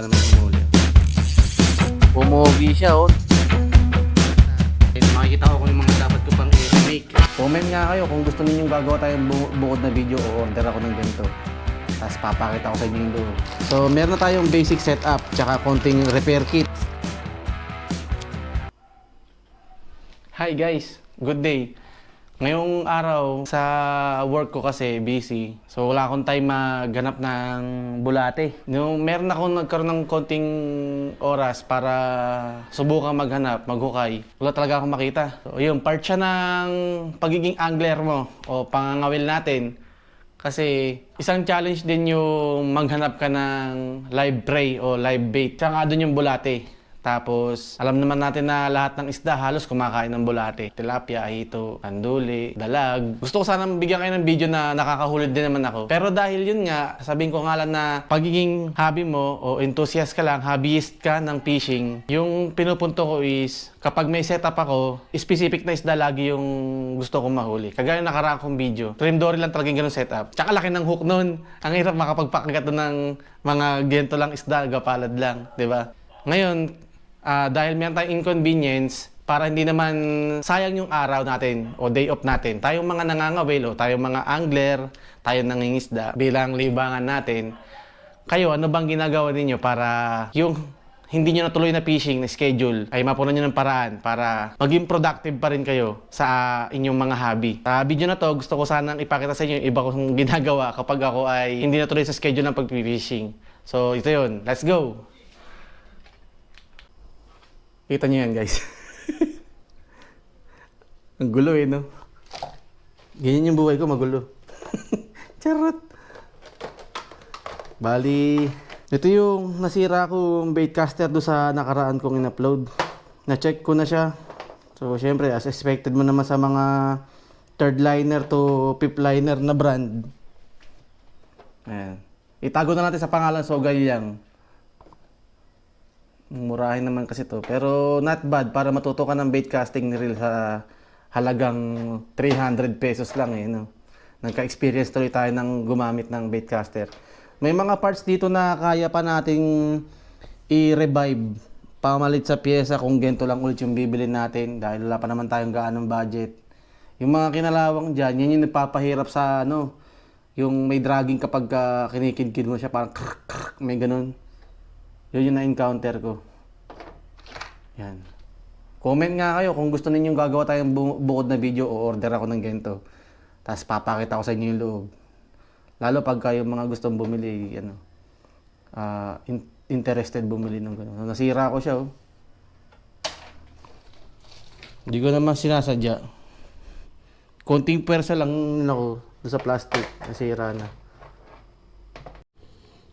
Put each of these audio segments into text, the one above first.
Naman umuli. Pumugi siya, oh. Makikita ko kung yung mga dapat ko pang i-make. Comment nga kayo kung gusto ninyong gagawa tayong bukod na video o order ako ng ganito. Tapos papakita ko sa inyo yung loob. So meron na tayong basic setup tsaka konting repair kit. Hi guys, good day. Ngayong araw sa work ko kasi busy. So wala akong time maghanap ng bulate. Meron akong nagkaroon ng konting oras para subukan maghanap, maghukay. Wala talaga akong makita. So yun, part siya ng pagiging angler mo o pangangawil natin. Kasi isang challenge din yung maghanap ka ng live prey o live bait. Tsaka nga doon yung bulate. Tapos, alam naman natin na lahat ng isda halos kumakain ng bulate. Tilapia, hito, anduli, dalag. Gusto ko sana bigyan kayo ng video na nakakahulid din naman ako. Pero dahil yun nga, sabihin ko nga lang na pagiging hobby mo o enthusiast ka lang, hobbyist ka ng fishing, yung pinupunto ko is, kapag may setup ako, specific na isda lagi yung gusto kong mahuli. Kagaya nakaraan kong video. Trim dory lang talagang ganun setup. Tsaka laki ng hook nun. Ang hirap makapagpakagat ng mga gento lang isda, gapalad lang. 'Di ba? Ngayon, dahil meron tayong inconvenience, para hindi naman sayang yung araw natin o day off natin, tayong mga nangangawil o tayong mga angler, tayong nangingisda bilang libangan natin, kayo, ano bang ginagawa ninyo para yung hindi nyo natuloy na fishing na schedule ay mapunan nyo ng paraan para maging productive pa rin kayo sa inyong mga hobby. Sa video na to, gusto ko sanang ipakita sa inyo yung iba kong ginagawa kapag ako ay hindi natuloy sa schedule ng pag-fishing. So, ito yun. Let's go! Kita nyo yan, guys. Ang gulo eh, no? Ganyan yung buhay ko, magulo. Charot! Bali, ito yung nasira kong baitcaster do sa nakaraan kong in-upload. Na-check ko na siya. So, syempre, as expected mo naman sa mga third liner to fifth liner na brand. Ayan. Itago na natin sa pangalan Sogay Yang. Murahin naman kasi to. Pero not bad para matuto ka ng bait casting ni reel sa halagang 300 pesos lang eh. No? Nagka-experience tuloy tayo ng gumamit ng bait caster. May mga parts dito na kaya pa nating i-revive. Pamalit sa pyesa kung gento lang ulit yung bibili natin. Dahil wala pa naman tayong gaanong budget. Yung mga kinalawang dyan, yan yung nagpapahirap sa ano. Yung may dragging kapag kinikid-kid mo siya parang may ganun. Yun yung na-encounter ko. Yan. Comment nga kayo kung gusto ninyong gagawa tayong bukod na video o order ako ng ganito. Tapos papakita ko sa inyo yung loob. Lalo pag kayo mga gustong bumili, ano, interested bumili ng gano'n. Nasira ko siya, oh. Hindi ko naman sinasadya. Konting pwersa lang ako doon sa plastic. Nasira na.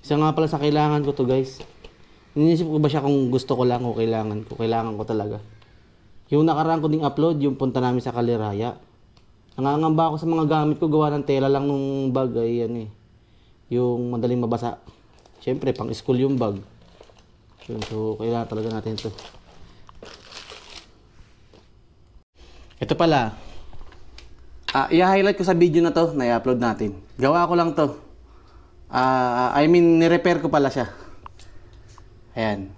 Isa nga pala sa kailangan ko to, guys. Inisip ko ba siya kung gusto ko lang o kailangan ko? Kailangan ko talaga. Yung nakaraan ko ding upload, yung punta namin sa Kaliraya. Nangangamba ako sa mga gamit ko, gawa ng tela lang nung bag ay yan eh. Yung madaling mabasa. Siyempre, pang school yung bag. So, kailangan talaga natin ito. Ito pala. I-highlight ko sa video na to na i-upload natin. Gawa ko lang to. Ni-repair ko pala siya. Ayan.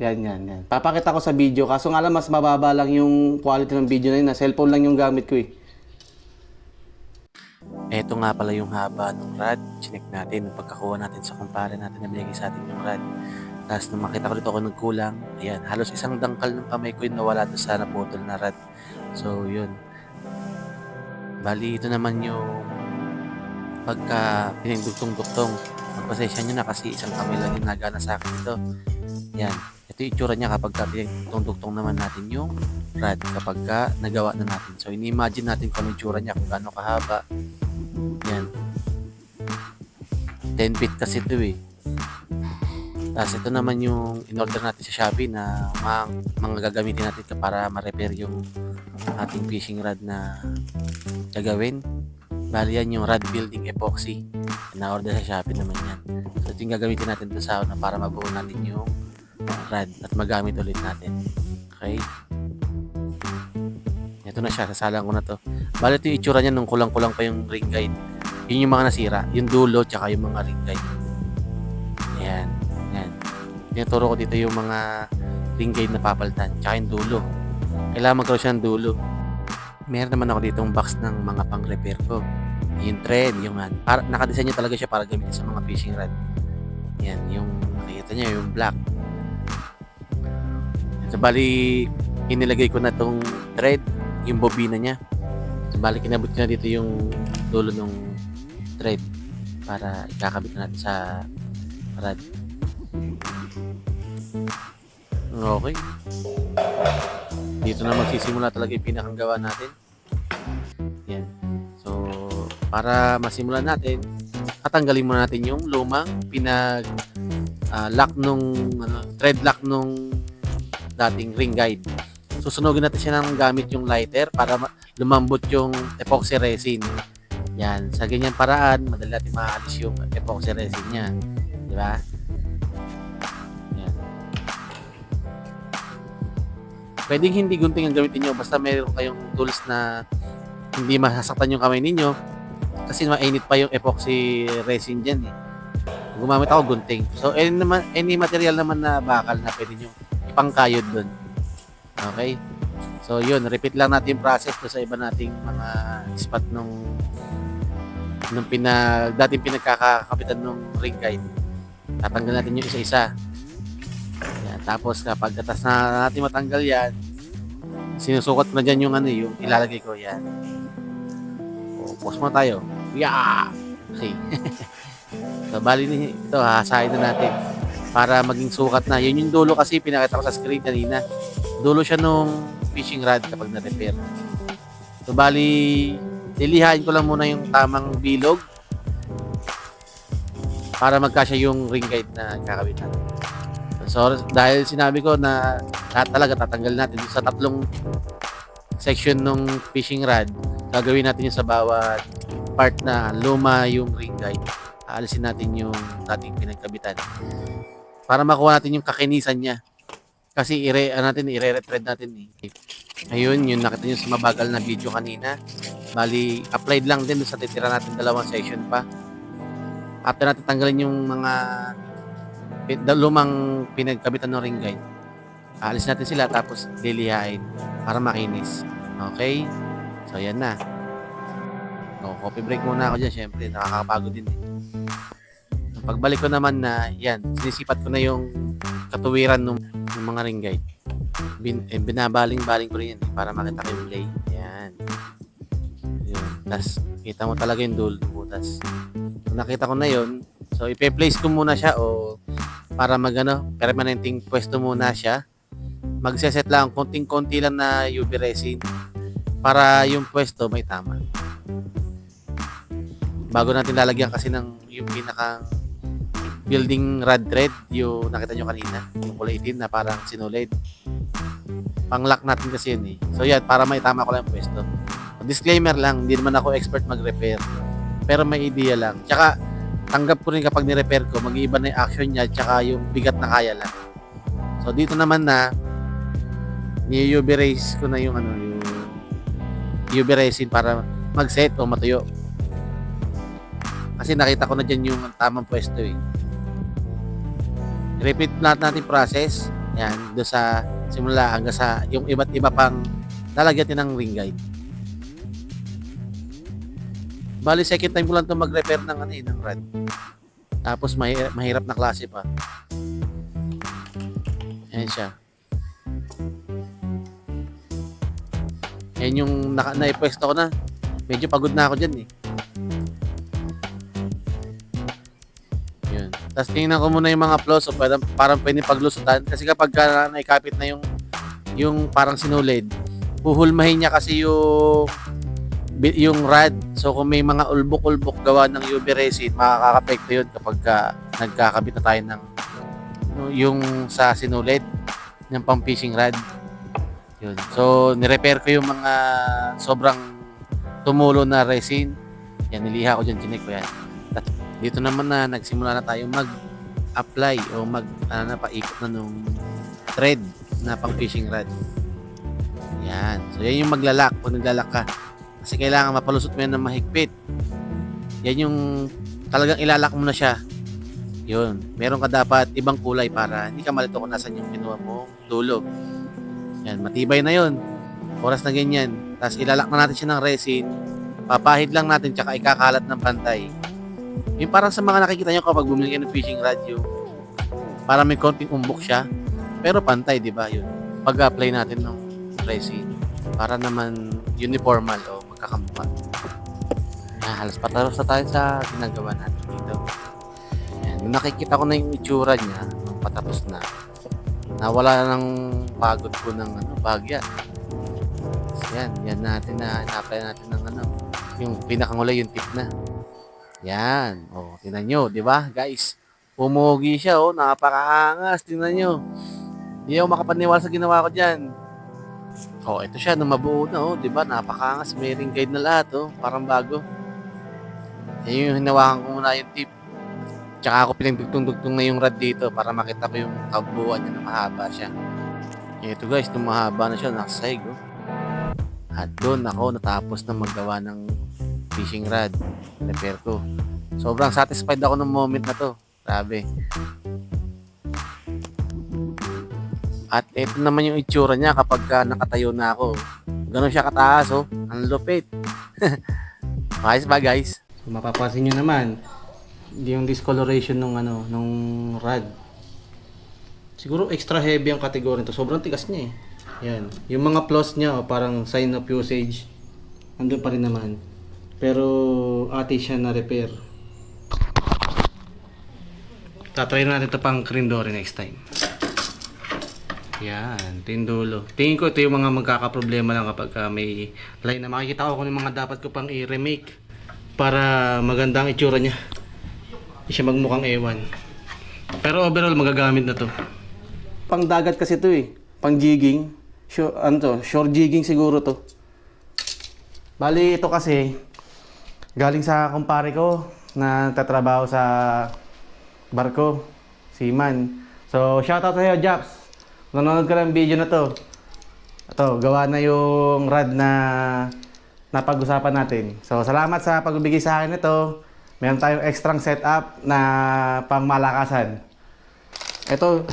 Yan. Papakita ko sa video. Kaso nga lang, mas mababa lang yung quality ng video na yun. Na cellphone lang yung gamit ko eh. Ito nga pala yung haba ng rod. Chinek natin. Pagkakuha natin sa kumpare natin na binigay sa atin yung rod. Tapos nung makita ko dito ako nagkulang. Ayan. Halos isang dangkal ng kamay ko yung nawala doon sa naputol na rod. So, yun. Bali, ito naman yung pagka pinagdugtong-duktong. Magpasensya nyo na kasi isang kamay lang yung nagana sa akin ito. Yan. Ito yung itsura niya kapag pinagdugtong naman natin yung rod kapag nagawa na natin. So, ini-imagine natin kung ano yung itsura niya, kung gaano kahaba. Yan. 10 feet kasi ito eh. Tapos ito naman yung in-order natin sa Shopee na mga gagamitin natin para ma-repair yung ating fishing rod na gagawin. Bali yan yung rod building epoxy. Na-order sa Shopee naman yan. So ito yung gagamitin natin doon sa una para mabuo natin yung rod at magamit ulit natin. Okay? Ito na siya. Sasalang ko na to. Bali ito yung itsura niya nung kulang-kulang pa yung ring guide. Yun yung mga nasira. Yung dulo tsaka yung mga ring guide. Ayan. Ayan. tinuturo ko dito yung mga ring guide na papalitan, tsaka yung dulo. Kailangan magkaroon siya ng dulo. Meron naman ako ditong box ng mga pang-repair ko. Yung thread, yung nakadesign niya talaga siya para gamitin sa mga fishing rod. Yan, yung nakikita niya, yung black. So, bali, inilagay ko na tong thread, yung bobina niya. So, bali, kinabot ko na dito yung dulo ng thread para ikakabit na natin sa rod. Okay. Dito na magsisimula talaga yung pinakang gawa natin. Yan. So, para masimulan natin, tatanggalin muna natin yung lumang lock nung thread lock nung dating ring guide. Susunugin natin siya ng gamit yung lighter para lumambot yung epoxy resin. Yan, sa ganyan paraan, madali natin maalis yung epoxy resin niya. Di ba? Yan. Pwedeng hindi gunting ang gamitin nyo, basta meron kayong tools na hindi masasaktan yung kamay ninyo kasi mainit pa yung epoxy resin dyan eh. Gumamit ako gunting. So, any material naman na bakal na pwede nyo ipangkayod dun. Okay? So, yun. Repeat lang natin yung process sa iba nating mga spot nung dating pinagkakakapitan nung ring guide. Tatanggal natin yung isa-isa. Yan. Tapos, kapag katas na natin matanggal yan, sinusukat ko na dyan yung yung ilalagay ko. Yan. O, pause mo tayo. Yeah! Okay. So, bali ito, hahasain na natin para maging sukat na. Yun yung dulo kasi pinakita ko sa screen kanina. Dulo siya nung fishing rod kapag na-repair. So, bali, lilihain ko lang muna yung tamang bilog para magkasya yung ring guide na kakabit natin. So, dahil sinabi ko na lahat talaga tatanggal natin sa tatlong section ng fishing rod, gagawin natin yung sa bawat part na luma yung ring guide. Aalisin natin yung dating pinagkabitan para makuha natin yung kakinisan niya. Kasi i-re-thread natin eh. Ayun, yung nakita nyo sa mabagal na video kanina. Bali, applied lang din sa titira natin dalawang section pa. After natin tanggalin yung mga lumang pinagkabitan ng ring guide, aalis natin sila tapos lilihain para makinis. Okay? So, yan na. So, coffee break muna ako dyan. Siyempre, nakakapagod din eh. Pagbalik ko naman na, yan, sinisipat ko na yung katuwiran ng mga ring guide. Binabaling-baling ko rin yan para makita ko yung lay. Yan. Yun. Tapos, kita mo talaga yung dulo. Tapos, nakita ko na yun. So, ipe-place ko muna siya o para permanenteng pwesto muna siya. Magseset lang, konting-konti lang na UV resin para yung pwesto may tama. Bago natin lalagyan kasi ng yung pinakang building rod thread, yung nakita nyo kanina, yung kulay itim na parang sinulid. Pang-lock natin kasi yun eh. So yan, para may tama ko lang yung pwesto. Disclaimer lang, hindi naman ako expert mag-repair. Pero may idea lang. Tsaka, tanggap ko rin kapag ni-repair ko, mag-iiba na yung action niya, tsaka yung bigat na kaya lang. So dito naman na, ni-UV raise ko na yung yung UV resin para mag-set o matuyo. Kasi nakita ko na dyan yung tamang pwesto eh. Repeat natin process. Yan, doon sa simula hanggang sa yung iba't iba pang lalagyan ng ring guide. Bali, second time ko lang ito mag-repair ng ng rod. Tapos mahirap na klase pa. Ayan siya. Ayan yung naipwesto ko na. Medyo pagod na ako dyan eh. Yun. Tapos tingnan ko muna yung mga flaws so parang pwede paglusutan. Kasi kapag naikapit na yung parang sinulid, huhulmahin niya kasi yung rod. So kung may mga ulbok-ulbok gawa ng UV resin, makakapekto yun kapag nagkakabit na tayo ng yung sa sinulid ng pang fishing rod. Yun. So nirepair ko yung mga sobrang tumulo na resin. Yan, niliha ko dyan, chinik ko yan. At dito naman na nagsimula na tayo mag-apply o paikot na nung thread na pang fishing rod. Yan. So yan yung maglalak pag naglalak ka. Kasi kailangan mapalusot mo yan ng mahigpit. Yan yung talagang ilalak mo na siya Yun, meron ka dapat ibang kulay para hindi ka malito kung nasan yung kinuha mong dulo. Yan, matibay na yun. Oras na ganyan. Tapos ilalak na natin siya ng resin. Papahid lang natin tsaka ikakalat ng pantay. Yung parang sa mga nakikita nyo kapag bumili kayo ng fishing rod yung parang may konting umbok siya. Pero pantay, di ba? Yun. Pag-apply natin ng resin para naman uniformal o magkakamukha. Halos patalos na tayo sa ginagawa natin dito. Yan. Nung nakikita ko na yung itsura niya, nung patapos na, nawala ng pagod ko ng bagya. So yan natin na ina-apply natin ng yung pinakangulay, yung tip na. Yan. O, tingnan nyo, di ba, guys? Pumugi siya, napakaangas. Tingnan nyo. Hindi ako makapaniwala sa ginawa ko dyan. Ito siya, nung mabuo na, di ba? Napakaangas. May ring guide na lahat, parang bago. Yan yung hinawakan ko muna yung tip. Tsaka ako pinagdugtong-dugtong na yung rod dito para makita ko yung kabuuan niya na mahaba siya. Ito guys, nung mahaba na siya, nakasahig, At doon ako natapos na maggawa ng fishing rod. Repair ko. Sobrang satisfied ako ng moment na to. Grabe. At ito naman yung itsura niya kapag nakatayo na ako. Ganon siya kataas, Ang lupit. Ayos ba, guys? Mapapansin nyo naman, yung discoloration nung rod. Siguro extra heavy ang category nito. Sobrang tigas niya Yan. Yung mga flaws niya, parang sign of usage, andun pa rin naman. Pero ate siya na repair. Tatry natin ito pang Crindori next time. Yan, tindulo. Tingin ko ito yung mga magkakaproblema lang kapag may line na makikita ko kung yung mga dapat ko pang i-remake para maganda ang itsura niya. Hindi siya magmukhang ewan. Pero overall magagamit na to. Pang dagat kasi to pang jigging. Shore jigging siguro to. Bali ito kasi galing sa kumpare ko na tatrabaho sa barko, seaman. So shoutout sa'yo, Japs. Nanonood ka ng video na to. Ito, gawa na yung rod na napag-usapan natin. So salamat sa pagbibigay sa akin nito. Meron tayong extra setup na pang malakasan. Ito,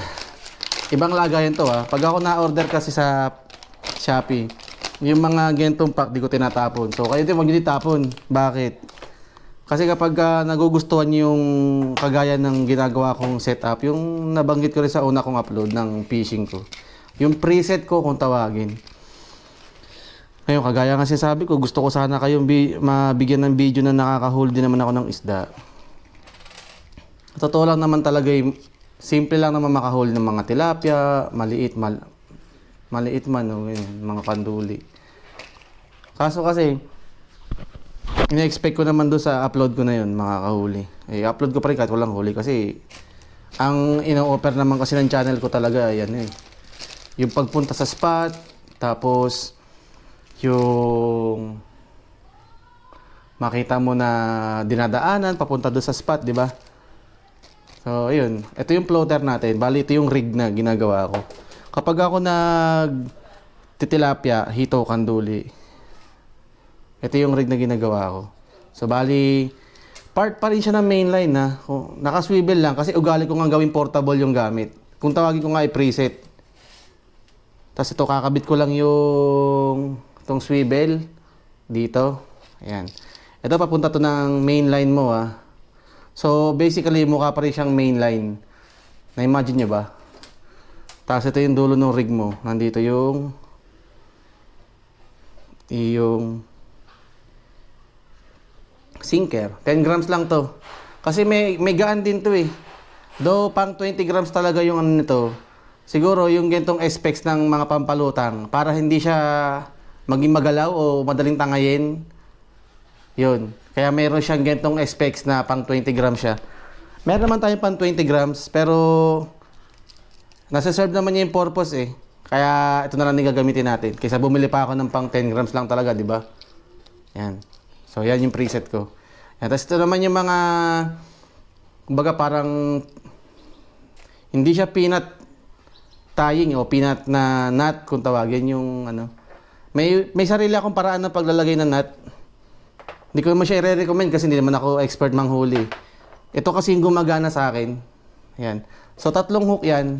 ibang lagayan to Pag ako na-order kasi sa Shopee, yung mga gentong pack di ko tinatapon. So kayo din wag niyo itapon. Bakit? Kasi kapag nagugustuhan niyo yung kagaya ng ginagawa kong setup, yung nabanggit ko rin sa una kong upload ng fishing ko. Yung preset ko kung tawagin. Ngayon, kagaya nga sabi ko, gusto ko sana kayong mabigyan ng video na nakakahuli din naman ako ng isda. Totoo lang naman talaga simple lang naman makahuli ng mga tilapia, maliit man, mga kanduli. Kaso kasi, ina-expect ko naman doon sa upload ko na yun, makakahuli. Upload ko pa rin kahit walang huli kasi ang ino-offer naman kasi ng channel ko talaga, yung pagpunta sa spot, tapos yung makita mo na dinadaanan papunta doon sa spot, di ba? So, ayun. Ito yung floater natin. Bali, ito yung rig na ginagawa ko. Kapag ako titilapia, hito, kanduli, ito yung rig na ginagawa ko. So, bali, part pa rin siya ng mainline Naka-swivel lang kasi ugali ko nga gawing portable yung gamit. Kung tawagin ko nga preset. Tapos ito, kakabit ko lang itong swivel dito. Ayan. Ito, papunta to ng mainline mo So, basically, mukha pa rin siyang mainline. Na-imagine nyo ba? Tapos ito yung dulo ng rig mo. Nandito yung sinker. 10 grams lang to. Kasi may gaan din to Though pang 20 grams talaga yung nito. Siguro yung gentong specs ng mga pampalutang para hindi siya maging magalaw o madaling tangayin. Yun. Kaya meron siyang gentong specs na pang 20 grams siya. Meron naman tayong pang 20 grams pero nasa-serve naman niya yung purpose Kaya ito na lang yung gagamitin natin. Kaysa bumili pa ako ng pang 10 grams lang talaga, di ba? Yan. So, yan yung preset ko. Yan. Tapos ito naman yung mga, kumbaga parang, hindi siya peanut tying o peanut na nut kung tawagin yung May sarili akong paraan ng paglalagay ng nut. Hindi ko naman siya i-recommend kasi hindi naman ako expert manghuli. Ito kasi yung gumagana sa akin. Ayan. So, 3 hook yan.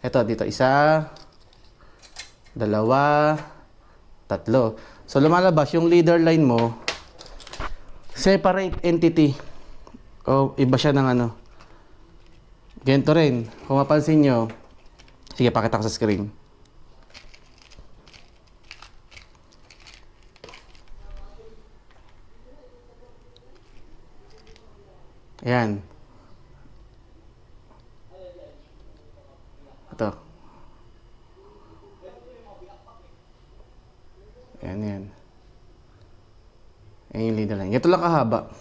Ito, dito. 1, 2, 3. So, lumalabas yung leader line mo, separate entity. O, iba siya ng ano. Ganito rin. Kung mapansin nyo, sige, pakita ko sa screen. Ayan. Ito. Ayan, yan. Ayan yung leader line. Ito lang kahaba.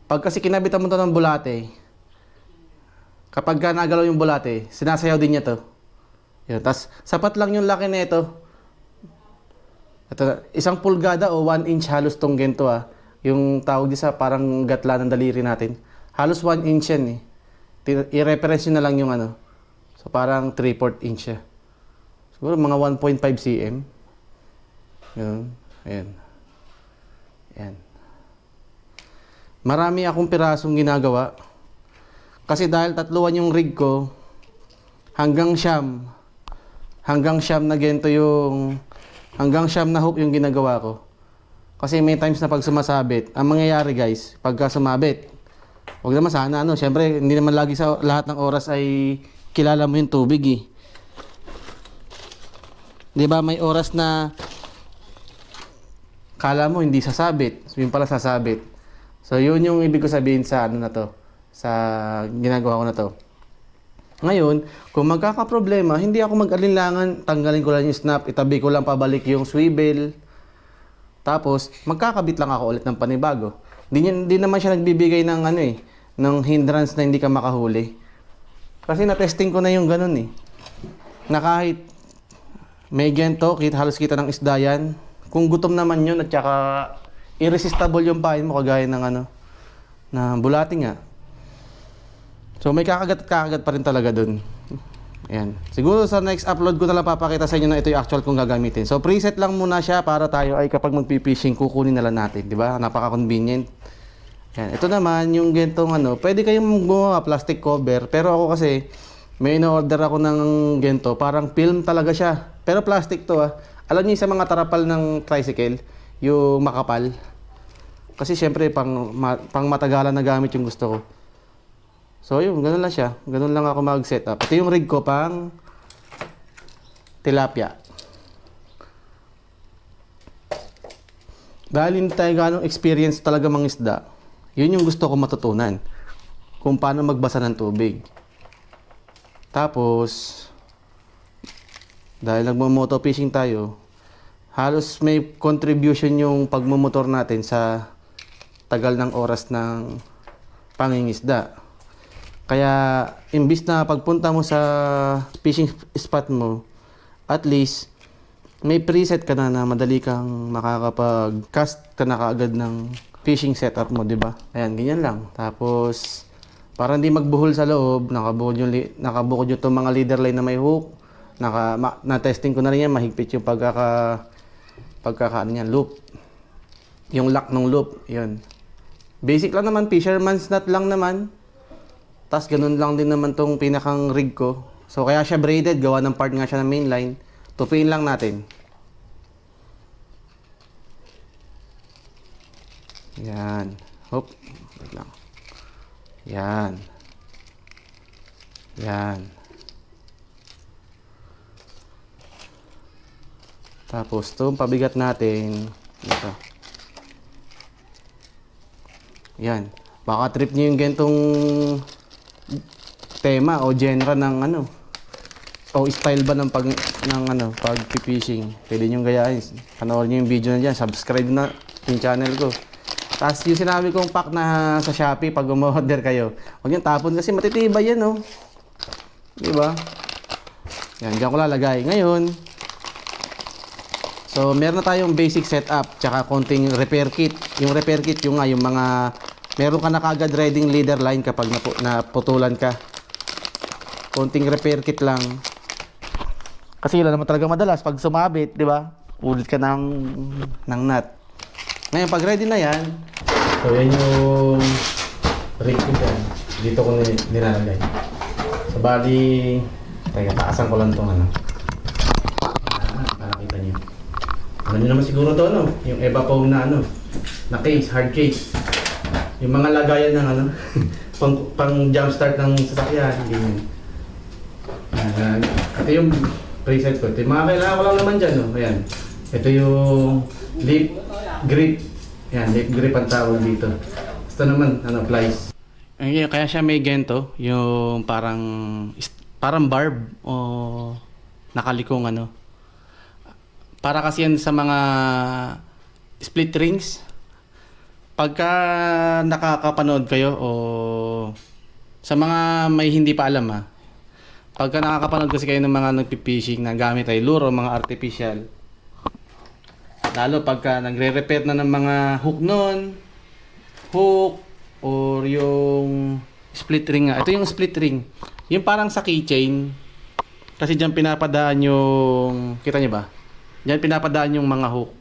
Pag kasi kinabitan mo to ng bulate, kapag ka nagalaw yung bulate, sinasayaw din niya to. Yun. Tapos, sapat lang yung laki na ito. Ito, 1 pulgada o 1 inch halos tong gento Yung tawag di sa parang gatla ng daliri natin. Halos 1 inch yan eh. I-reference nyo na lang yung ano. So, parang 3/4 inch siya. Siguro mga 1.5 cm. Yun. Ayan. Ayan. Marami akong pirasong ginagawa. Kasi dahil 3 yung rig ko, hanggang siyam na gento yung, hanggang siyam na hook yung ginagawa ko. Kasi may times na pag sumasabit, ang mangyayari guys, pagka sumabit, huwag naman sana syempre hindi naman lagi sa lahat ng oras ay kilala mo yung tubig eh. 'Di ba may oras na kala mo hindi sasabit, yun pala sasabit. So yun yung ibig ko sabihin sa ano na to, sa ginagawa ko na to. Ngayon, kung magkakaproblema, hindi ako mag-alinlangan, tanggalin ko lang yung snap, itabi ko lang pabalik yung swivel. Tapos, magkakabit lang ako ulit ng panibago. Hindi naman siya nagbibigay ng ng hindrance na hindi ka makahuli. Kasi na-testing ko na yung ganun eh. Na kahit may gento, halos kita ng isda yan. Kung gutom naman yun at saka irresistible yung pain mo kagaya ng na bulati nga. So may kakagat at kakagat pa rin talaga dun. Ayan. Siguro sa next upload ko na lang papakita sa inyo na ito yung actual kong gagamitin. So preset lang muna siya para tayo ay kapag magpipishing kukunin na lang natin, di ba? Napaka-convenient. Ayan. Ito naman yung gentong pwede kayong gumawa plastic cover, pero ako kasi may in-order ako ng gento, parang film talaga siya. Pero plastic to Alam niyo sa mga tarapal ng tricycle, yung makapal. Kasi syempre pang matagalan na gamit yung gusto ko. So yun, ganun lang siya. Ganun lang ako mag-set up. Ito yung rig ko pang tilapia. Dahil hindi tayo ganong experience talaga mangisda, yun yung gusto ko matutunan. Kung paano magbasa ng tubig. Tapos, dahil nagmo-moto fishing tayo, halos may contribution yung pagmumotor natin sa tagal ng oras ng pangingisda. Kaya, imbis na pagpunta mo sa fishing spot mo, at least, may preset ka na madali kang makakapag-cast ka na kaagad ng fishing setup mo, di ba? Ayan, ganyan lang. Tapos, para hindi magbuhol sa loob, nakabukod yung itong mga leader line na may hook. Na-testing ko na rin yan, mahigpit yung loop. Yung lock ng loop, yun. Basic lang naman, fisherman's knot lang naman. Tapos ganun lang din naman tong pinakang rig ko. So kaya siya braided, gawa ng part nga siya ng mainline. Tupiin lang natin. Yan. Hop. Wait lang. Yan. Yan. Tapos itong pabigat natin. Ito. Yan. Baka trip nyo yung gentong tema o genre ng o style ba ng pag-fishing. Pwede nyo gayahin. Panoorin nyo yung video na dyan. Subscribe na yung channel ko. Tapos yung sinabi kong pack na sa Shopee pag umorder kayo. Huwag yung tapon kasi matitibay yan Diba? Yan, dyan ko lalagay. Ngayon, so meron na tayong basic setup tsaka konting repair kit. Yung repair kit yung mga meron ka na kagad riding leader line kapag naputulan ka. Konting repair kit lang. Kasi yun naman talaga madalas pag sumabit, di ba? Ulit ka ng nut. Ngayon, pag ready na yan, so yan yung rig ko dyan. Dito ko nilalagay. So, bali, teka, taasan ko lang itong ano. Para kita nyo. Ano nyo naman siguro to, ano? Yung Eva Foam na ano, na case, hard case. Yung mga lagayan ng ano, pang jumpstart ng sasakyan, hindi yun. Ito yung preset ko. Ito yung mga kailangan ko lang naman dyan, no? Ayan. Ito yung lip grip. Ayan, lip grip ang tawag dito. Ito naman, ano, plies. Ay, kaya siya may ganito, yung parang barb o nakalikong ano. Para kasi yan sa mga split rings. Pagka nakakapanood kayo o sa mga may hindi pa alam pagka nakakapanood kasi kayo ng mga nagpipishing na gamit ay lure o mga artificial, lalo pagka nagre-repair na ng mga hook nun, hook or yung split ring nga. Ito yung split ring, yung parang sa keychain, kasi dyan pinapadaan yung, kita nyo ba? Dyan pinapadaan yung mga hook.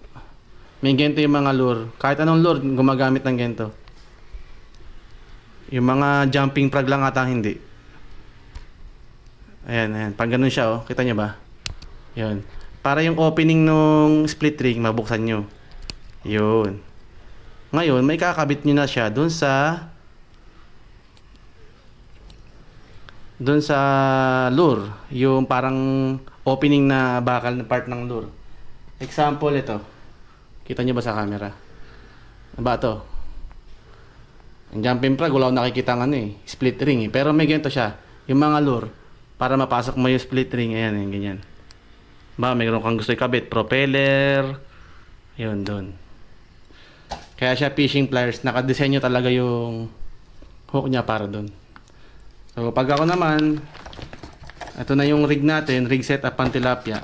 May gento yung mga lure. Kahit anong lure, gumagamit ng gento. Yung mga jumping frog lang ata hindi. Ayan, ayan. Pag ganun siya, oh. Kita nyo ba? Yun. Para yung opening nung split ring, mabuksan nyo. Yun. Ngayon, may kakabit nyo na siya dun sa lure. Yung parang opening na bakal na part ng lure. Example, ito. Kita nyo ba sa camera? Ano ba ito? Ang jumping frog, wala akong nakikita ng ano split ring Pero may ganito siya. Yung mga lure, para mapasok mo yung split ring, ayan, ayan, ganyan. Ba, mayroon kang gusto ikabit, propeller, yun, dun. Kaya siya fishing pliers, nakadesenyo talaga yung hook niya para dun. So, pag ako naman, ito na yung rig natin, rig setup pang tilapia.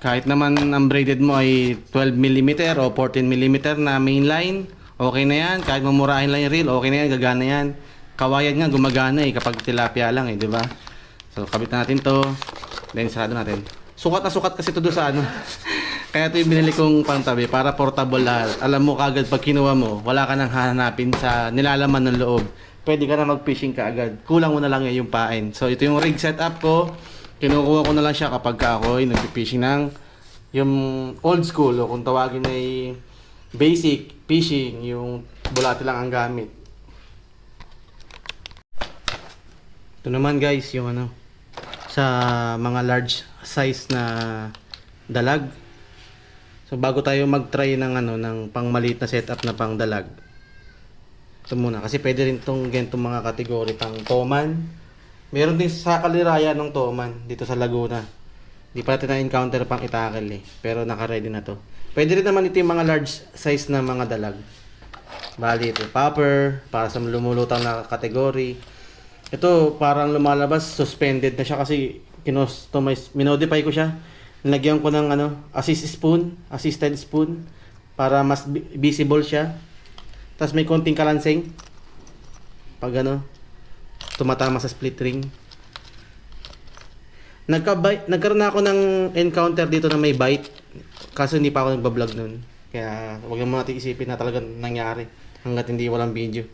Kahit naman ang braided mo ay 12mm o 14mm na mainline, okay na yan. Kahit mamurahin lang yung reel, okay na yan, gagana yan. Kawayan nga, gumagana kapag tilapia lang di ba? So, kabit natin to. Then, sarado natin. Sukat na sukat kasi to doon sa ano. Kaya ito yung binili kong pantabi para portable lahat. Alam mo kagad pag kinuha mo, wala ka nang hahanapin sa nilalaman ng loob. Pwede ka na mag-fishing ka agad. Kulang mo na lang yung pain. So, ito yung rig setup ko. Kinukuha ko na lang siya kapag ako ay nag-fishing ng yung old school o kung tawagin ay basic fishing, yung bulate lang ang gamit. Ito naman guys, yung ano, sa mga large size na dalag. So bago tayo mag-try ng ano, ng pangmaliit na setup na pang dalag. Ito muna, kasi pwede rin itong ganitong mga kategory pang toman. Meron din sa Kaliraya ng toman dito sa Laguna. Di pa natin na-encounter pang itakal pero naka-ready na to. Pwede rin naman ito yung mga large size na mga dalag. Bali ito, popper, para sa lumulutang na kategory. Ito, parang lumalabas, suspended na siya kasi kinostomize, minodify ko siya. Nilagyan ko ng ano, assisted spoon, para mas visible siya. Tapos may konting kalansing. Pag ano, tumatama sa split ring. Nagkaroon na ako ng encounter dito na may bite. Kaso hindi pa ako nagbablog nun. Kaya huwag mo natin isipin na talagang nangyari hanggat hindi walang video.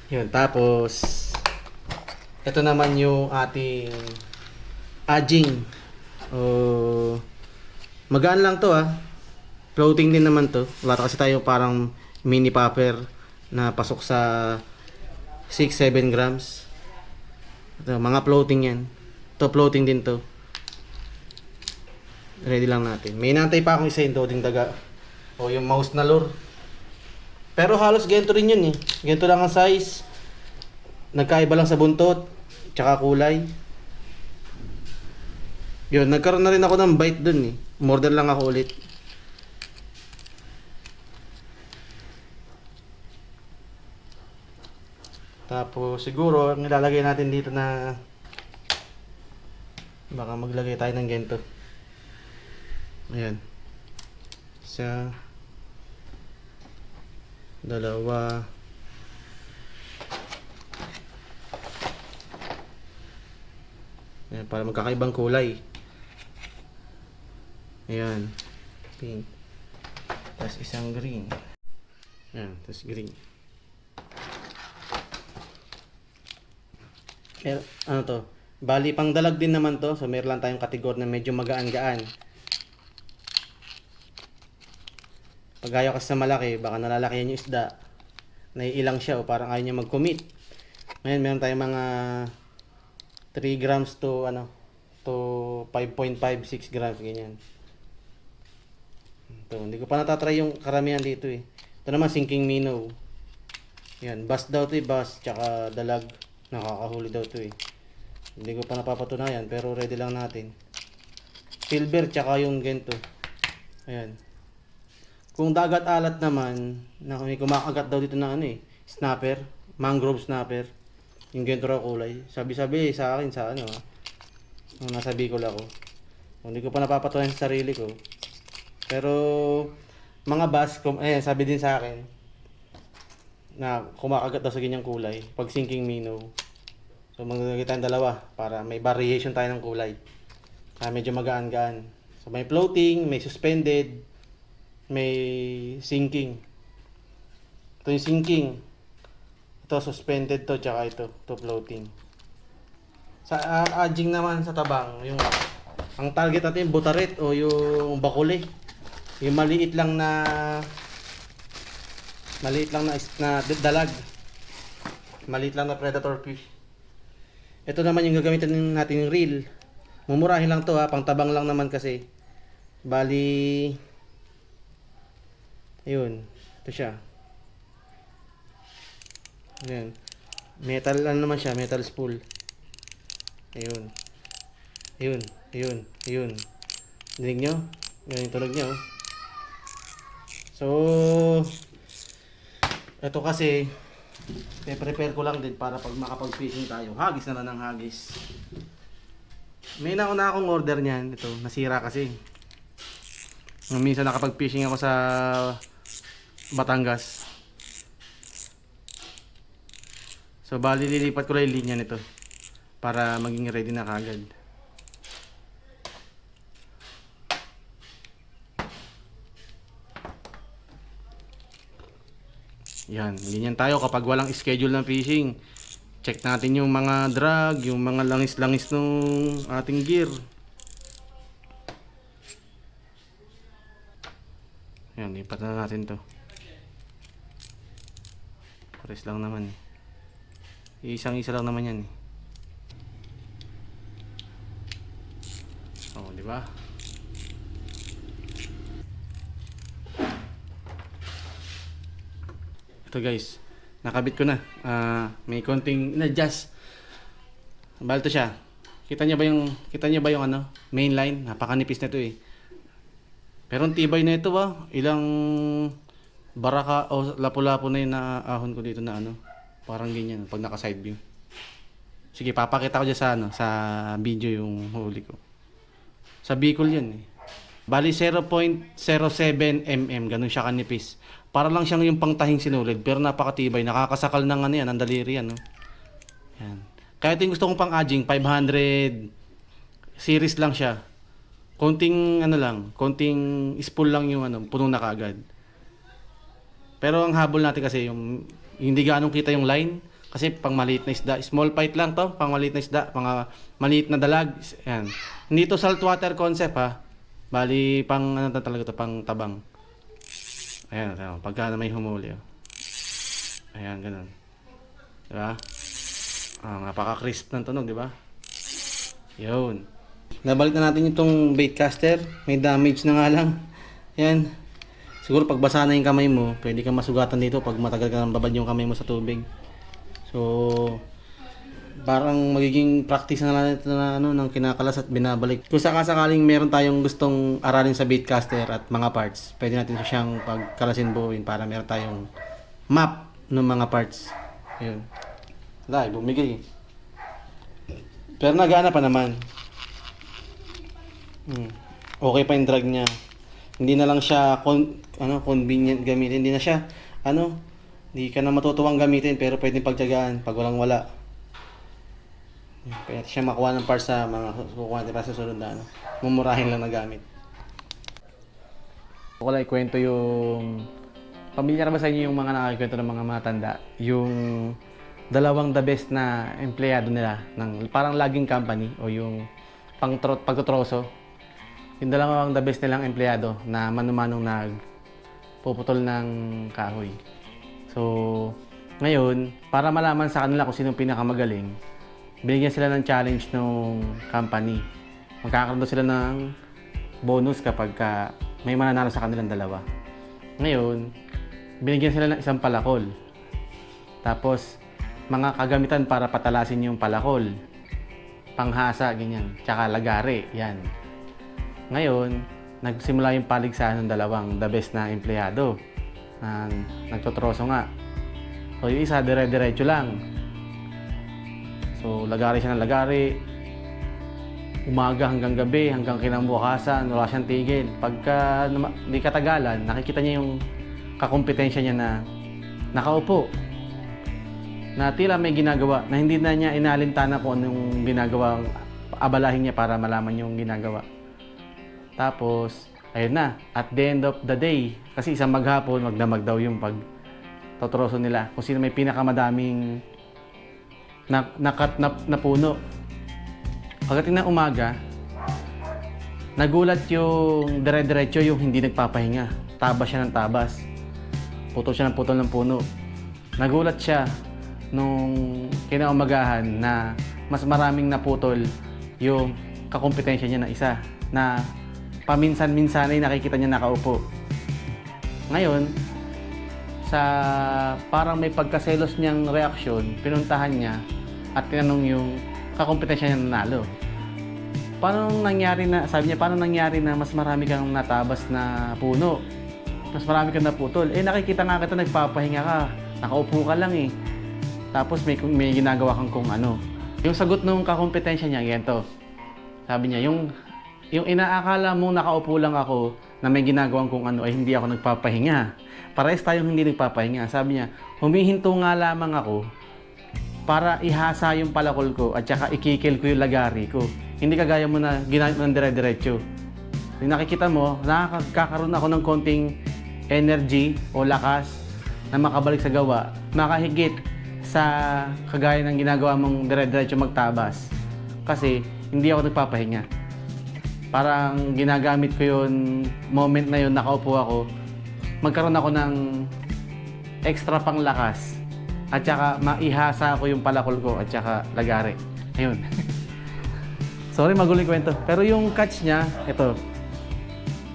Yun, tapos ito naman yung ating adjing. Magaan lang to floating din naman to. Wala kasi tayo parang mini popper na pasok sa 6-7 grams. Ito, mga floating yan. Ito floating din to. Ready lang natin. May nantay pa akong isa yung doding daga. O yung mouse na lure. Pero halos ganito rin yun Ganito lang ang size. Nagkaiba lang sa buntot. Tsaka kulay. Yun, nagkaroon na rin ako ng bite dun Order lang ako ulit. Tapos siguro ang ilalagay natin dito na baka maglagay tayo ng ganito. Ayan. Isa, dalawa, ayan, para magkakaibang kulay. Ayan. Pink. Tapos isang green. Ayan, tapos green. Ano to? Bali, pang dalag din naman to. So, meron lang tayong kategorya na medyo magaan-gaan. Pag ayaw kasi sa malaki, baka nalalakihan yung isda. Naiilang siya o parang ayaw niya mag-commit. Ngayon, meron tayong mga 3 grams to 5.5, 6 grams, ganyan. Ito, hindi ko pa natatry yung karamihan dito eh. Ito naman, sinking minnow. Yan, bass daw to eh, bass, tsaka dalag. Nakakahuli daw to eh. Hindi ko pa napapatunayan, pero ready lang natin. Silver, tsaka yung gento. Ayan. Kung dagat alat naman, na may kumakagat daw dito na ano eh, snapper, mangrove snapper. Yung gento raw kulay. Sabi-sabi sa akin sa ano nung nasa Bicol ako. Hindi ko pa napapatunayan sa sarili ko. Pero mga bass, sabi din sa akin na kumakagat daw sa ganyang kulay pag sinking minnow. So maglalagay tayong dalawa para may variation tayo ng kulay. Medyo magaan-gaan. So may floating, may suspended, may sinking. Ito yung sinking. Ito suspended to, tsaka ito floating. Sa aging naman sa tabang, ang target natin yung butaret o yung bakuli. Yung maliit lang na dalag. Maliit lang na predator fish. Ito naman yung gagamitin natin yung reel. Mumurahin lang to pang tabang lang naman kasi. Bali, ayun, ito siya. Ayan. Metal naman siya, metal spool. Ayun. Ayun. Dinig nyo? Yan yung tunog nyo. So, ito kasi, prepare ko lang din para pag makapag-fishing tayo. Hagis na lang ng hagis. May nauna akong order niyan. Ito, nasira kasi. Minsan nakapag-fishing ako sa Batangas. So, bali lilipat ko lang yung linya nito para maging ready na kagad. Yan, ganyan tayo kapag walang schedule ng fishing. Check natin yung mga drag, yung mga langis-langis ng ating gear. Yan, lipat na natin to. Pares lang naman eh. Isang-isa lang naman yan eh. Oh, di ba? Ito guys, nakabit ko na. May konting na-adjust. Balto siya. Kita niya ba yung ano, main line? Napakanipis na ito eh. Pero ang tibay na ito ilang baraka o lapu-lapu na yung naahon ko dito na ano. Parang ganyan pag naka side view. Sige, papakita ko dyan sa video yung huli ko. Sa Bicol yan eh. Bali 0.07 mm, ganun siya kanipis. Para lang siyang yung pangtahing sinulid, pero napakatibay. Nakakasakal ng ano yan, ang daliri yan. No? Yan. Kahit yung gusto kong pang-aging, 500 series lang siya. Konting spool lang yung puno na kagad. Pero ang habol natin kasi yung hindi gaano kita yung line kasi pang maliit na isda, small bite lang to, pang maliit na isda, mga maliit na dalag. Yan. Hindi to saltwater concept Bali pang talaga to, pang tabang. Ayan, pagka may humuli. Ayan, ganun. Diba? Napaka-crisp ng tunog, diba? Yun. Nabalik na natin itong bait caster. May damage na nga lang. Ayan. Siguro pag basa na yung kamay mo, pwede kang masugatan dito pag matagal ka nang babad yung kamay mo sa tubig. So, parang magiging practice na lang ito na ng kinakalas at binabalik. Kung sakasakaling meron tayong gustong aralin sa baitcaster at mga parts, pwede natin siyang pagkalasin buuin para meron tayong map ng mga parts. Ayun. Wala, bumigay. Pero nagana pa naman. Okay pa yung drag niya. Hindi na lang siya convenient gamitin. Hindi na siya hindi ka na matutuwang gamitin pero pwedeng pagtiyagaan pag walang wala. Pwede siya makuha ng parts sa mga kukuha natin para sa sunod na mumurahin lang na gamit. Ako lang ikwento yung... Pamilyar ba sa inyo yung mga nakakwento ng mga matanda? Yung dalawang the best na empleyado nila ng parang laging company o yung pagtutroso. Yung dalawang the best nilang empleyado na manumanong nagpuputol ng kahoy. So, ngayon, para malaman sa kanila kung sino pinakamagaling, binigyan sila ng challenge ng company. Magkakaroon daw sila ng bonus kapag may mananalo sa kanilang dalawa. Ngayon, binigyan sila ng isang palakol. Tapos, mga kagamitan para patalasin yung palakol. Panghasa, ganyan. Tsaka lagari, yan. Ngayon, nagsimula yung paligsahan ng dalawang the best na empleyado. Nagtotroso nga. So, yung isa, dire-diretso lang. So, lagari siya ng lagari. Umaga hanggang gabi, hanggang kinabukasan, wala siyang tigil. Pagka di katagalan, nakikita niya yung kakumpetensya niya na nakaupo. Na tila may ginagawa, na hindi na niya inalintana kung anong ginagawa, abalahin niya para malaman yung ginagawa. Tapos, ayun na, at the end of the day, kasi isang maghapon, magdamag daw yung pagtotroso nila. Kung sino may pinakamadaming nakat na puno. Pagdating ng umaga, nagulat yung dire-diretso yung hindi nagpapahinga. Tabas siya ng tabas. Putol siya ng putol ng puno. Nagulat siya nung kinaumagahan na mas maraming naputol yung kakumpetensya niya na isa. Na paminsan-minsan ay nakikita niya nakaupo. Ngayon, sa parang may pagkaselos niyang reaksyon, pinuntahan niya at tinanong yung kakumpetensya niya nanalo. Paano nangyari na, sabi niya, paano nangyari na mas marami kang natabas na puno? Mas marami kang naputol. Nakikita nga kita, nagpapahinga ka. Nakaupo ka lang eh. Tapos may ginagawa kang kung ano. Yung sagot ng kakumpetensya niya, ganito. Sabi niya, yung inaakala mong nakaupo lang ako na may ginagawang kung ano ay hindi ako nagpapahinga. Parehas tayong hindi nagpapahinga. Sabi niya, humihinto nga lamang ako para ihasa yung palakol ko at saka ikikil ko yung lagari ko. Hindi kagaya mo na ginamit mo ng dire-diretso. Yung nakikita mo, nakakakaroon ako ng konting energy o lakas na makabalik sa gawa, makahigit sa kagaya ng ginagawa mong dire-diretso magtabas. Kasi hindi ako nagpapahinga. Parang ginagamit ko yun, moment na yun, nakaupo ako, magkaroon ako ng extra pang lakas. At saka maihasa ko yung palakol ko at saka lagari. Ayun. Sorry, magulo yung kwento. Pero yung catch niya, ito.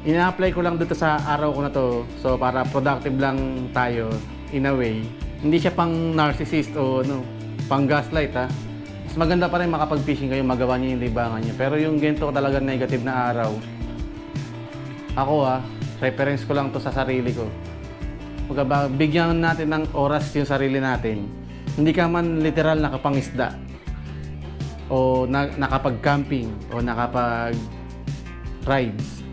Ina-apply ko lang dito sa araw ko na to. So, para productive lang tayo, in a way. Hindi siya pang narcissist o pang gaslight ha. Mas maganda pa rin makapag-fishing kayo, magawa niyo yung libangan niyo. Pero yung ganito talaga negative na araw, ako reference ko lang to sa sarili ko. Bigyan natin ng oras yung sarili natin. Hindi ka man literal nakapangisda o nakapag-camping o nakapag-rides.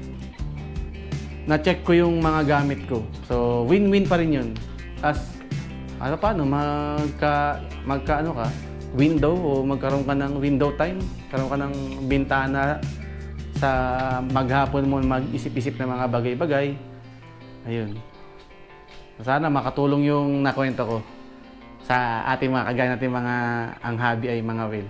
Na-check ko yung mga gamit ko. So, win-win pa rin yun. As, paano, window o magkaroon ka ng window time, magkaroon ka ng bintana sa maghapon mo mag-isip-isip ng mga bagay-bagay. Ayun. Sana makatulong yung nakwento ko sa ating mga kagaya natin mga ang hobby ay mga whale.